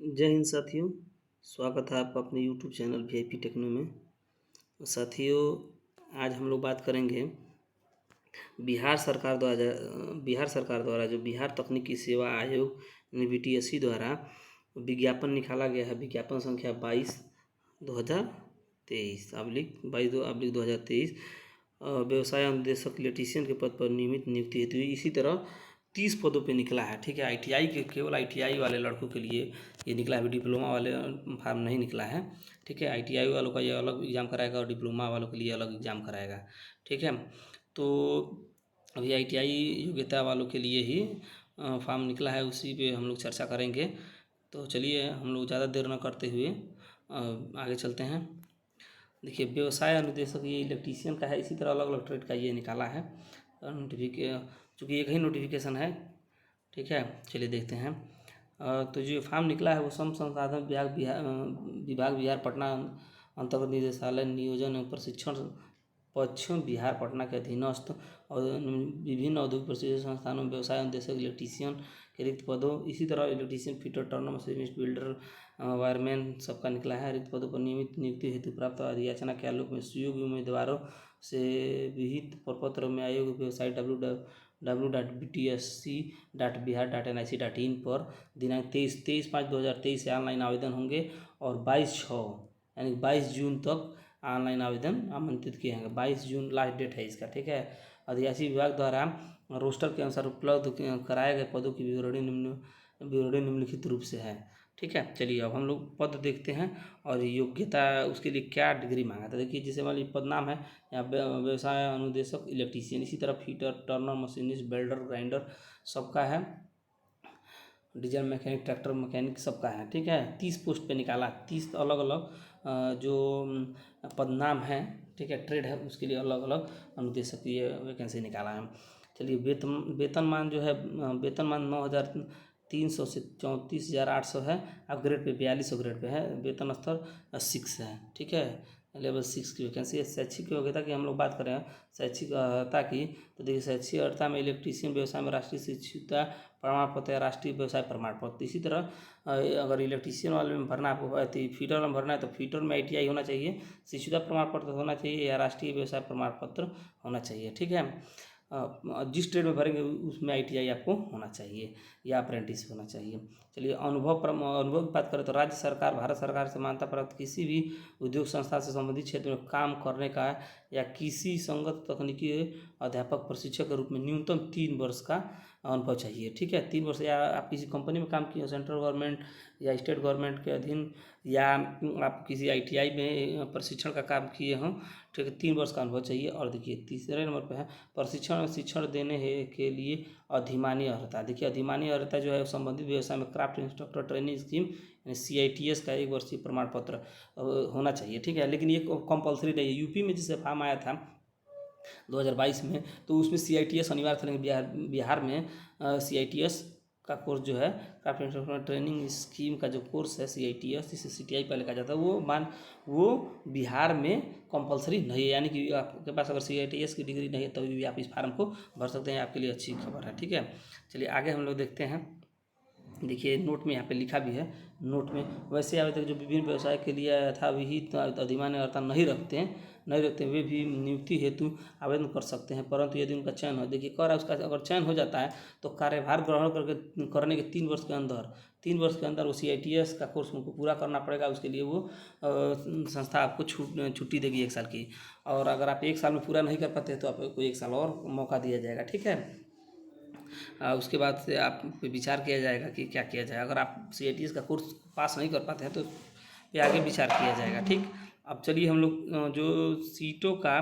जय हिंद साथियों। स्वागत है आपका अपने यूट्यूब चैनल वीआईपी टेक्नो में। साथियों, आज हम लोग बात करेंगे बिहार सरकार द्वारा जो बिहार तकनीकी सेवा आयोग यानी बीटीएससी द्वारा विज्ञापन निकाला गया है। विज्ञापन संख्या 22/2023 व्यवसाय अनुदेशक इलेक्ट्रीशियन के पद पर नियमित नियुक्ति हेतु इसी तरह 30 पदों पे निकला है। ठीक है, आईटीआई के केवल आईटीआई वाले लड़कों के लिए ये निकला है, डिप्लोमा वाले फार्म नहीं निकला है। ठीक है, आईटीआई वालों का ये अलग एग्ज़ाम कराएगा और डिप्लोमा वालों के लिए अलग एग्ज़ाम कराएगा। ठीक है, तो अभी आईटीआई योग्यता वालों के लिए ही फॉर्म निकला है, उसी पे हम लोग चर्चा करेंगे। तो चलिए हम लोग ज़्यादा देर न करते हुए आगे चलते हैं। देखिए, व्यवसाय अनुदेशक ये इलेक्ट्रीशियन का है, इसी तरह अलग अलग ट्रेड का ये निकाला है चूँकि एक ही नोटिफिकेशन है। ठीक है, चलिए देखते हैं। तो जो फॉर्म निकला है वो श्रम संसाधन विभाग बिहार पटना अंतर्गत निदेशालय नियोजन एवं प्रशिक्षण पश्चिम बिहार पटना के अधीनस्थ और विभिन्न औद्योगिक प्रशिक्षण संस्थानों में व्यवसाय अनुदेशक इलेक्ट्रीशियन के रिक्त पदों, इसी तरह electrician fitter Turner machinist builder wireman सबका निकला है। रिक्त पदों पर नियमित नियुक्ति हेतु प्राप्त अधियाचना के आलोक में सुयोग्य उम्मीदवारों से विहित प्रपत्र में आयोग वेबसाइट www.btsc.bihar.nic.in पर दिनांक 23/5/2023 से ऑनलाइन आवेदन होंगे और 22/6 यानी 22 जून तक ऑनलाइन आवेदन आमंत्रित किए हैं। 22 जून लास्ट डेट है इसका। ठीक है, आदिवासी विभाग द्वारा रोस्टर के अनुसार उपलब्ध कराए गए पदों की विवरणी निम्नलिखित रूप से है। ठीक है, चलिए अब हम लोग पद देखते हैं और योग्यता उसके लिए क्या डिग्री मांगा था। देखिए, जैसे मान लीजिए पद नाम है यहाँ व्यवसाय अनुदेशक इलेक्ट्रीशियन, इसी तरह fitter Turner machinist welder grinder सबका है, डीजल मैकेनिक ट्रैक्टर मैकेनिक सबका है। ठीक है, 30 पोस्ट पे निकाला, 30 अलग अलग जो पद नाम है, ठीक है, ट्रेड है, उसके लिए अलग अलग अनुदेशक ये वैकेंसी निकाला है। चलिए, वेतनमान जो है वेतनमान 9,300 से 34,800 है। अपग्रेड पे 4200 ग्रेड पे है। वेतन स्तर 6 है। ठीक है, लेवल 6 की वैकेंसी है। शैक्षिक योग्यता की हम लोग बात करें, शैक्षिक अर्हता की, तो देखिए शैक्षिक अर्हता में इलेक्ट्रीशियन व्यवसाय में राष्ट्रीय शिक्षिता प्रमाण पत्र या राष्ट्रीय व्यवसाय प्रमाण पत्र। इसी तरह अगर इलेक्ट्रीशियन वाले में भरना आपको तो फीटर में भरना है तो फीटर में आईटीआई होना चाहिए, शिक्षुता प्रमाण पत्र होना चाहिए या राष्ट्रीय व्यवसाय प्रमाण पत्र होना चाहिए। ठीक है, जिस ट्रेड में भरेंगे उसमें आईटीआई आपको होना चाहिए या अप्रेंटिस होना चाहिए। चलिए, अनुभव की बात करें तो राज्य सरकार भारत सरकार से मान्यता प्राप्त किसी भी उद्योग संस्था से संबंधित क्षेत्र में काम करने का या किसी संगत तकनीकी अध्यापक प्रशिक्षक के रूप में न्यूनतम 3 वर्ष का अनुभव चाहिए। ठीक है, 3 वर्ष, या आप किसी कंपनी में काम किए, सेंट्रल गवर्नमेंट या स्टेट गवर्नमेंट के अधीन, या आप किसी आईटीआई में प्रशिक्षण का काम किए हों। ठीक है, 3 वर्ष का अनुभव चाहिए। और देखिए तीसरे नंबर पर है प्रशिक्षण शिक्षण देने के लिए अधिमान्य अर्हता। देखिए, अधिमान्य अर्हता जो है संबंधित व्यवसाय में क्राफ्ट इंस्ट्रक्टर ट्रेनिंग स्कीम यानी CITS का 1 वर्षीय प्रमाण पत्र होना चाहिए। ठीक है, लेकिन ये कंपलसरी नहीं है। यूपी में जिससे फॉर्म आया था 2022 में, तो उसमें CITS अनिवार्य था, लेकिन बिहार में CITS का कोर्स जो है क्राफ्ट इंस्ट्रक्टर ट्रेनिंग स्कीम का जो कोर्स है CITS, जिसे CTI पहले कहा जाता है, वो बिहार में कंपलसरी नहीं है। यानी कि आपके पास अगर CITS की डिग्री नहीं है तभी भी आप इस फार्म को भर सकते हैं। आपके लिए अच्छी खबर है। ठीक है, चलिए आगे हम लोग देखते हैं। देखिए, नोट में यहाँ पे लिखा भी है, नोट में वैसे आवेदक जो विभिन्न व्यवसाय के लिए यथाविहित अधिमान्य अर्हता नहीं रखते हैं वे भी नियुक्ति हेतु आवेदन कर सकते हैं, परंतु यदि उनका चयन हो, देखिए कर उसका अगर चयन हो जाता है तो कार्यभार ग्रहण करने के 3 वर्ष के अंदर वो CITS का कोर्स उनको पूरा करना पड़ेगा। उसके लिए वो संस्था आपको छुट्टी देगी 1 साल की, और अगर आप 1 साल में पूरा नहीं कर पाते तो आपको 1 साल और मौका दिया जाएगा। ठीक है, उसके बाद से आप पे विचार किया जाएगा कि क्या किया जाए। अगर आप CITS का कोर्स पास नहीं कर पाते हैं तो ये आगे विचार किया जाएगा। ठीक, अब चलिए हम लोग जो सीटों का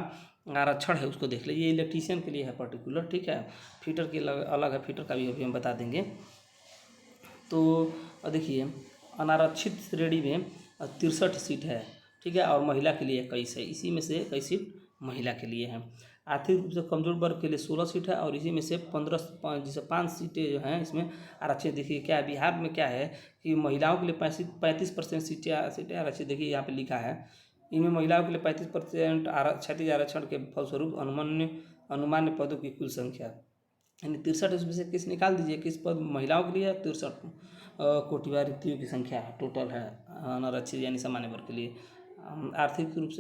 आरक्षण है उसको देख लीजिए। इलेक्ट्रीशियन के लिए है पर्टिकुलर। ठीक है, फीटर के अलग है, फीटर का भी अभी हम बता देंगे। तो देखिए, अनारक्षित श्रेणी में 63 सीट है। ठीक है, और महिला के लिए 21 है। इसी में से 21 सीट महिला के लिए हैं। आर्थिक रूप से कमजोर वर्ग के लिए 16 सीट है, और इसी में से 5 सीटें जो हैं इसमें आरक्षित। देखिए क्या बिहार में क्या है कि महिलाओं के लिए 35% सीटें आरक्षित। देखिए यहाँ पे लिखा है, इनमें महिलाओं के लिए 35% क्षैतिज आरक्षण के फलस्वरूप अनुमान्य पदों की कुल संख्या यानी 63 उसमें से किस निकाल दीजिए, किस पद महिलाओं के लिए 63 कोटिवार रिक्तियों की संख्या है, टोटल है अनारक्षित यानी सामान्य वर्ग के लिए। आर्थिक रूप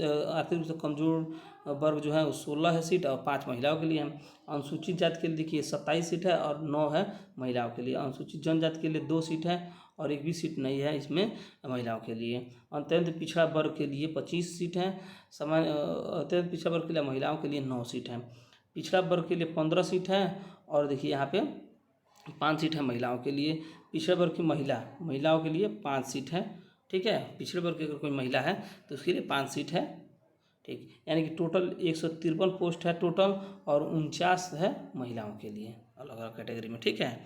से कमजोर वर्ग जो है वो 16 है सीट और 5 महिलाओं के लिए है। अनुसूचित जाति के लिए देखिए 27 सीट है और 9 है महिलाओं के लिए। अनुसूचित जनजाति के लिए 2 सीट है और एक भी सीट नहीं है इसमें महिलाओं के लिए। अत्यंत पिछड़ा वर्ग के लिए 25 सीट है। अत्यंत पिछड़ा वर्ग के लिए महिलाओं के लिए 9 सीट है। पिछड़ा वर्ग के लिए 15 सीट है और देखिए यहाँ पे 5 सीट है महिलाओं के लिए। पिछड़े वर्ग की महिलाओं के लिए 5 सीट है, ठीक है। पिछड़े वर्ग की अगर कोई महिला है तो उसके लिए 5 सीट है, ठीक। यानी कि टोटल 153 पोस्ट है टोटल और 49 है महिलाओं के लिए अलग अलग कैटेगरी में, ठीक है।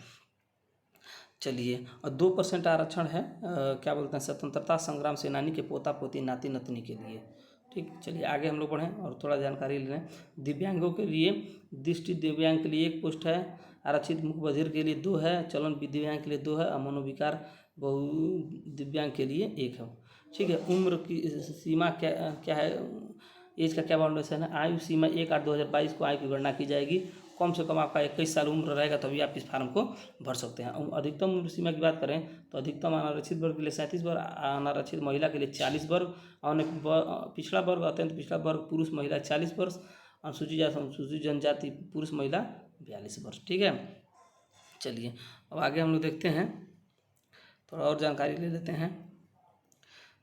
चलिए, और 2% आरक्षण है क्या बोलते हैं, स्वतंत्रता संग्राम सेनानी के पोता पोती नाती नतनी के लिए, ठीक। चलिए आगे हम लोग बढ़ें और थोड़ा जानकारी ले लें। दिव्यांगों के लिए दृष्टि दिव्यांग के लिए 1 पोस्ट है, आरक्षित मुख बधिर के लिए 2 है, चलन दिव्यांग के लिए 2 है और मनोविकार बहु दिव्यांग के लिए 1 है, ठीक है। उम्र की सीमा क्या है, एज का क्या बाउंडेशन है, आयु सीमा 1/8/2022 को आयु की गणना की जाएगी। कम से कम आपका 21 साल उम्र रहेगा तभी आप इस फार्म को भर सकते हैं। अधिकतम उम्र सीमा की बात करें तो अधिकतम अनारक्षित वर्ग के लिए 37 वर्ग, अनारक्षित महिला के लिए 40 वर्ग और पिछड़ा वर्ग अत्यंत पिछड़ा वर्ग पुरुष महिला 40 वर्ष, अनुसूचित जाति अनुसूचित जनजाति पुरुष महिला 42 वर्ष, ठीक है। चलिए अब आगे हम लोग देखते हैं, थोड़ा और जानकारी ले लेते हैं।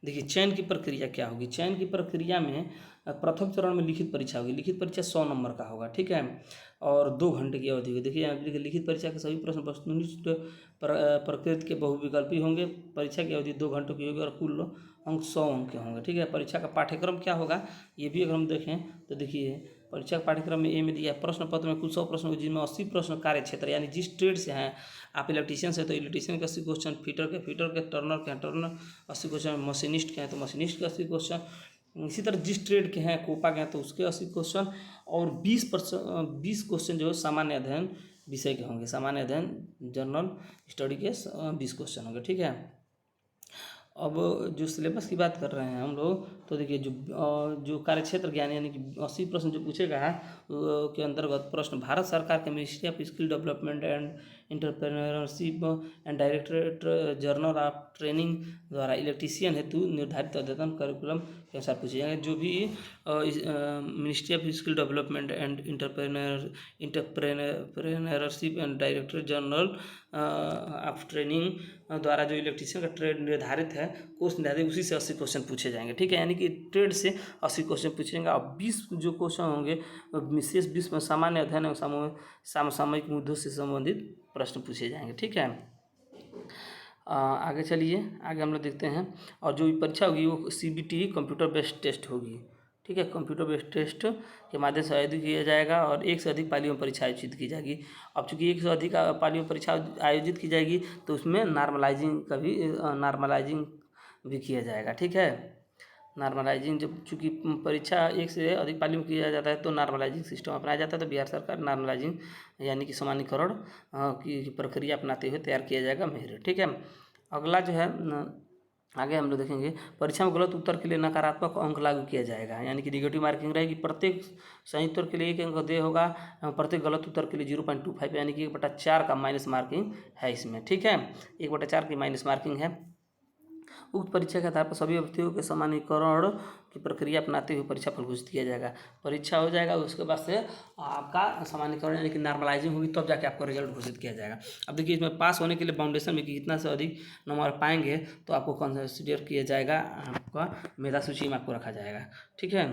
देखिए चयन की प्रक्रिया क्या होगी। चयन की प्रक्रिया में प्रथम चरण में लिखित परीक्षा होगी। लिखित परीक्षा 100 नंबर का होगा, ठीक है, और 2 घंटे की अवधि होगी। देखिए यहाँ पे लिखित परीक्षा के सभी प्रश्न वस्तुनिष्ठ प्रकृति के बहुविकल्पी होंगे। परीक्षा की अवधि 2 घंटों की होगी और कुल अंक 100 अंक के होंगे, ठीक है। परीक्षा का पाठ्यक्रम क्या होगा ये भी अगर हम देखें तो देखिए परीक्षा के पाठ्यक्रम में ए में दिया है प्रश्न पत्र में कुल 100 प्रश्न होंगे जिनमें 80 प्रश्न कार्य क्षेत्र यानी जिस ट्रेड से हैं आप, इलेक्ट्रीशियन से तो इलेक्ट्रीशियन के 80 क्वेश्चन, फीटर के टर्नर के हैं टर्नर 80 क्वेश्चन, मशीनिस्ट के हैं तो मशीनिस्ट के 80 क्वेश्चन, इसी तरह जिस ट्रेड के हैं कोपा के हैं तो उसके 80 क्वेश्चन और 20 क्वेश्चन जो है सामान्य अध्ययन विषय के होंगे। सामान्य अध्ययन जनरल स्टडी के 20 क्वेश्चन होंगे, ठीक है। अब जो सिलेबस की बात कर रहे हैं हम लोग तो देखिए जो कार्यक्षेत्र ज्ञान यानी कि 80 प्रश्न जो पूछेगा है के अंतर्गत प्रश्न भारत सरकार के ministry of skill development and entrepreneurship and directorate general of training द्वारा इलेक्ट्रीशियन हेतु निर्धारित अद्यतन करिकुलम के अनुसार पूछे जाएंगे। जो भी ministry of skill development and entrepreneurship and directorate general of training द्वारा जो इलेक्ट्रीशियन का ट्रेड निर्धारित है कोर्स निर्धारित उसी से 80 क्वेश्चन पूछे जाएंगे, ठीक है। यानी कि ट्रेड से 80 क्वेश्चन पूछे जाएंगे और 20 जो क्वेश्चन होंगे विशेष 20 में सामान्य अध्ययन एवं समसामयिक मुद्दों से संबंधित प्रश्न पूछे जाएंगे, ठीक है। आगे चलिए, आगे हम लोग देखते हैं। और जो परीक्षा होगी वो CBT कंप्यूटर बेस्ड टेस्ट होगी, ठीक है। कंप्यूटर बेस्ड टेस्ट के माध्यम से आयोजित किया जाएगा और 1 से अधिक पालियों में परीक्षा आयोजित की जाएगी। अब चूँकि 1 से अधिक पालियों में परीक्षा आयोजित की जाएगी तो उसमें नॉर्मलाइजिंग भी किया जाएगा, ठीक है। नॉर्मलाइजिंग जब चूँकि परीक्षा 1 से अधिक पालियों में किया जाता है तो नॉर्मलाइजिंग सिस्टम अपनाया जाता है। तो बिहार सरकार नॉर्मलाइजिंग यानी कि सामान्यीकरण की प्रक्रिया अपनाते हुए तैयार किया जाएगा मेरिट, ठीक है। अगला जो है आगे हम लोग देखेंगे परीक्षा में गलत उत्तर के लिए नकारात्मक अंक लागू किया जाएगा, यानी कि निगेटिव मार्किंग रहेगी। प्रत्येक सही उत्तर के लिए 1 अंक देय होगा, प्रत्येक गलत उत्तर के लिए 0.25 यानी कि 1/4 का माइनस मार्किंग है इसमें, ठीक है। 1/4 की माइनस मार्किंग है। उक्त परीक्षा के आधार पर सभी अभ्यर्थियों के सामान्यीकरण की प्रक्रिया अपनाते हुए परीक्षा फल घोषित किया जाएगा। परीक्षा हो जाएगा उसके बाद से आपका सामान्यीकरण यानी कि नॉर्मलाइजिंग होगी तब जाके आपको रिजल्ट घोषित किया जाएगा। अब देखिए इसमें पास होने के लिए फाउंडेशन में कि कितना से अधिक नंबर पाएंगे तो आपको कंसिडर किया जाएगा, आपका मेधा सूची में आपको रखा जाएगा, ठीक है।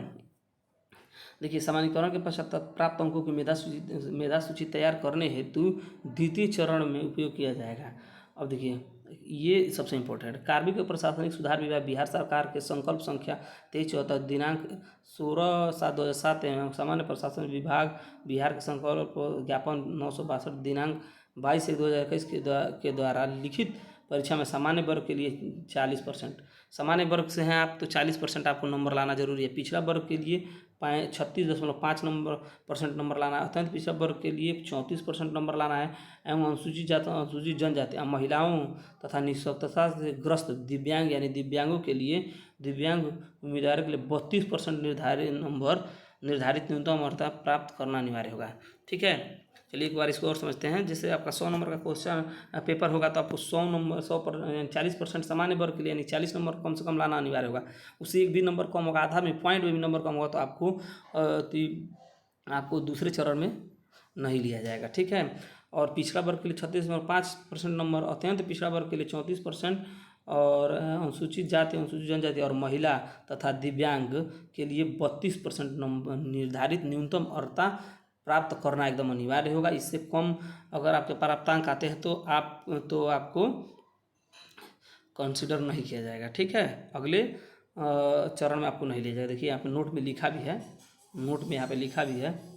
देखिए सामान्यीकरण के पश्चात प्राप्त अंकों की मेधा सूची तैयार करने हेतु द्वितीय चरण में उपयोग किया जाएगा। अब देखिए ये सबसे इम्पोर्टेंट कार्मिक और प्रशासनिक सुधार विभाग बिहार सरकार के संकल्प संख्या 2374 दिनांक 16/7/2007 एवं सामान्य प्रशासन विभाग बिहार के संकल्प ज्ञापन 962 दिनांक 22/1/2021 के द्वारा लिखित परीक्षा में सामान्य वर्ग के लिए 40%, सामान्य वर्ग से हैं आप तो 40% आपको नंबर लाना जरूरी है। पिछड़ा वर्ग के लिए 36.5 नंबर लाना है। अत्यंत पिछड़ा वर्ग के लिए 34% नंबर लाना है एवं अनुसूचित जाति अनुसूचित जनजाति महिलाओं तथा निःशक्तता से ग्रस्त दिव्यांग यानी दिव्यांगों के लिए दिव्यांग उम्मीदवारों के लिए 32% निर्धारित न्यूनतम अर्हता प्राप्त करना अनिवार्य होगा, ठीक है। चलिए एक बार इसको और समझते हैं। जैसे आपका 100 नंबर का क्वेश्चन पेपर होगा तो आपको 100 नंबर 40% सामान्य वर्ग के लिए यानी 40 नंबर कम से कम लाना अनिवार्य होगा। उससे एक भी नंबर कम होगा, आधा में पॉइंट में भी नंबर कम होगा तो आपको दूसरे चरण में नहीं लिया जाएगा। ठीक है। और पिछड़ा वर्ग के लिए 36.5% नंबर, अत्यंत पिछड़ा वर्ग के लिए 34%, और अनुसूचित जाति, अनुसूचित जनजाति और महिला तथा दिव्यांग के लिए 32% नंबर निर्धारित न्यूनतम अर्हता प्राप्त करना एकदम अनिवार्य होगा। इससे कम अगर आपके प्राप्तांक आते हैं तो आपको कंसिडर नहीं किया जाएगा। ठीक है। अगले चरण में आपको नहीं लिया जाएगा। देखिए यहाँ पे नोट में लिखा भी है, नोट में यहाँ पे लिखा भी है,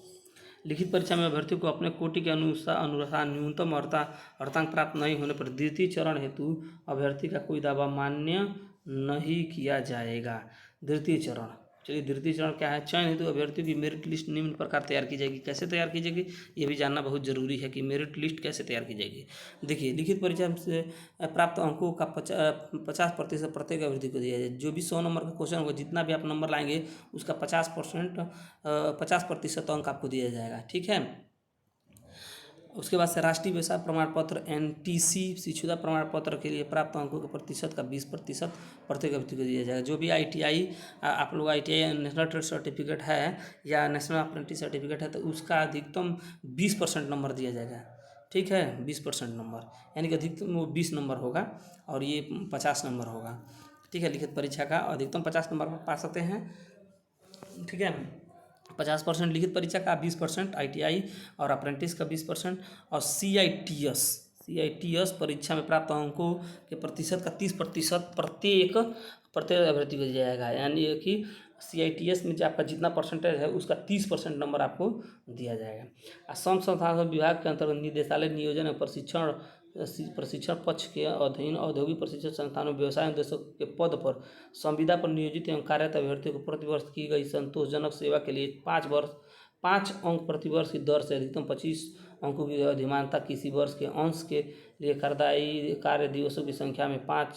लिखित परीक्षा में अभ्यर्थी को अपने कोटि के अनुसार न्यूनतम अर्हतांक प्राप्त नहीं होने पर द्वितीय चरण हेतु अभ्यर्थी का कोई दावा मान्य नहीं किया जाएगा। द्वितीय चरण, चलिए द्वितीय चरण क्या है? चयन हेतु अभ्यर्थियों की मेरिट लिस्ट निम्न प्रकार तैयार की जाएगी। कैसे तैयार की जाएगी ये भी जानना बहुत जरूरी है कि मेरिट लिस्ट कैसे तैयार की जाएगी। देखिए लिखित परीक्षा से प्राप्त अंकों का 50% प्रत्येक अभ्यर्थी को दिया जाए। जो भी 100 नंबर का क्वेश्चन होगा, जितना भी आप नंबर लाएंगे उसका 50% अंक आपको दिया जाएगा। ठीक है। उसके बाद से राष्ट्रीय व्यवसाय प्रमाण पत्र NTC शिक्षुता प्रमाण पत्र के लिए प्राप्त अंकों के प्रतिशत का 20% प्रत्येक अभ्यर्थी को दिया जाएगा। जो भी ITI आप लोग ITI नेशनल ट्रेड सर्टिफिकेट है या नेशनल अप्रेंटिस सर्टिफिकेट है तो उसका अधिकतम 20% नंबर दिया जाएगा। ठीक है। 20% नंबर यानी कि अधिकतम वो 20 नंबर होगा और ये 50 नंबर होगा। ठीक है। लिखित परीक्षा का अधिकतम 50 नंबर पा सकते हैं। ठीक है। 50% लिखित परीक्षा का, 20% ITI और अप्रेंटिस का 20%, और CITS परीक्षा में प्राप्त अंकों के प्रतिशत का 30% प्रत्येक अभ्यर्थी को दिया जाएगा। यानी कि CITS में जो आपका जितना परसेंटेज है उसका 30% नंबर आपको दिया जाएगा। श्रम संसाधन विभाग के अंतर्गत निदेशालय नियोजन और प्रशिक्षण पक्ष के अधीन औद्योगिक प्रशिक्षण संस्थानों व्यवसाय उद्देश्यों के पद पर संविदा पर नियोजित एवं कार्यरत अभ्यर्थियों को प्रतिवर्ष की गई संतोषजनक सेवा के लिए 5 अंक प्रतिवर्ष की दर से अधिकतम 25 अंकों की अधिमानता किसी वर्ष के अंश के लिए कार्यदायी कार्य दिवसों की संख्या में 5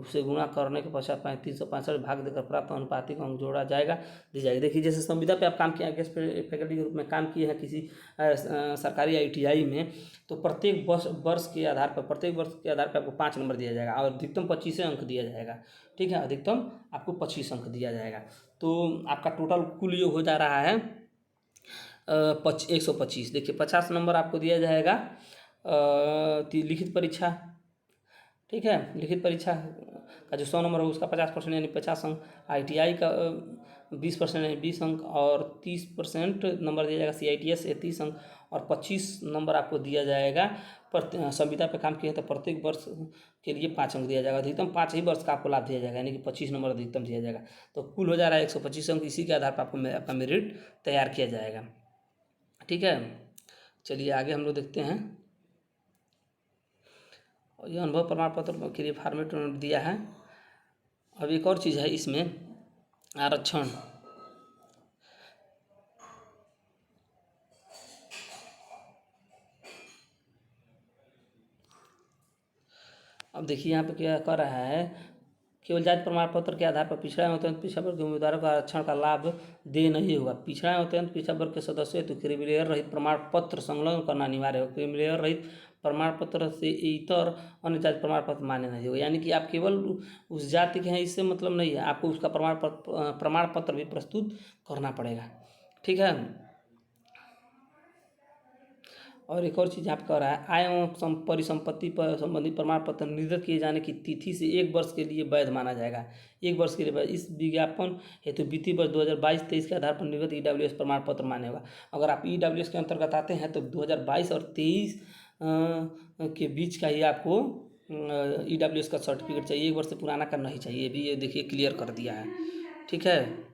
से गुणा करने के पश्चात 365 भाग देकर प्राप्त अनुपातिक अंक जोड़ा जाएगा, दी जाएगी। देखिए जैसे संविदा पे आप काम किया, गेस्ट फैकल्टी के रूप में काम किए हैं किसी सरकारी ITI में, तो प्रत्येक वर्ष के आधार पर आपको 5 नंबर दिया जाएगा और अधिकतम 25 अंक दिया जाएगा। ठीक है। अधिकतम आपको 25 अंक दिया जाएगा। तो आपका टोटल कुल ये हो जा रहा है 125। देखिए 50 नंबर आपको दिया जाएगा लिखित परीक्षा। ठीक है। लिखित परीक्षा का जो 100 नंबर हो उसका 50% यानी 50 अंक, ITI का 20% यानी 20 अंक, और 30% नंबर दिया जाएगा CITS से 30 अंक, और 25 नंबर आपको दिया जाएगा संविदा पे काम किए हैं तो प्रत्येक वर्ष के लिए 5 अंक दिया जाएगा। अधिकतम 5 ही वर्ष का आपको लाभ दिया जाएगा यानी कि 25 नंबर अधिकतम दिया जाएगा। तो कुल हो जा रहा है 125 अंक। इसी के आधार पर आपका मेरिट तैयार किया जाएगा। ठीक है। चलिए आगे हम लोग देखते हैं। ये अनुभव प्रमाण पत्र के लिए फॉर्मेट उन्होंने दिया है। अब एक और चीज़ है इसमें, आरक्षण। अब देखिए यहाँ पे क्या कर रहा है, केवल जाति प्रमाण पत्र के आधार पर पिछड़ा एवं अत्यंत पिछड़ा वर्ग के उम्मीदवारों को आरक्षण का लाभ दे नहीं होगा। पिछड़ा एवं अत्यंत पिछड़ा वर्ग के सदस्यों हेतु क्रीमीलेयर रहित प्रमाण पत्र संलग्न करना अनिवार्य होगा। क्रीमीलेयर रहित प्रमाण पत्र से इतर अन्य जाति प्रमाण पत्र मान्य नहीं होगा। यानी कि आप केवल उस जाति के हैं इससे मतलब नहीं है, आपको उसका प्रमाण पत्र भी प्रस्तुत करना पड़ेगा। ठीक है। और एक और चीज़ यहाँ पे कह रहा है, आय एवं परिसंपत्ति पर संबंधित प्रमाण पत्र निर्गत किए जाने की तिथि से 1 वर्ष के लिए वैध माना जाएगा। 1 वर्ष के लिए वैध। इस विज्ञापन हेतु वित्तीय वर्ष 2022-23 के आधार पर निर्गत EWS प्रमाण पत्र मान्य होगा। अगर आप EWS के अंतर्गत आते हैं तो 2022 और 23 के बीच का ही आपको EWS का सर्टिफिकेट चाहिए। 1 वर्ष से पुराना का नहीं चाहिए। भी ये देखिए क्लियर कर दिया है। ठीक है।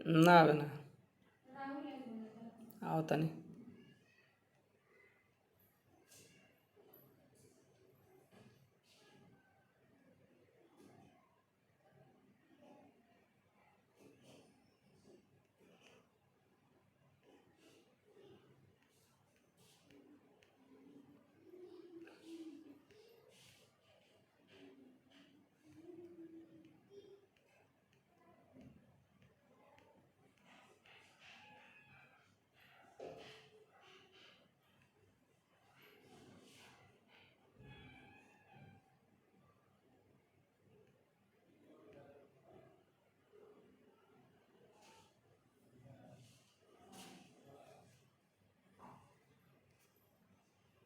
ना आवे ना आओ तनी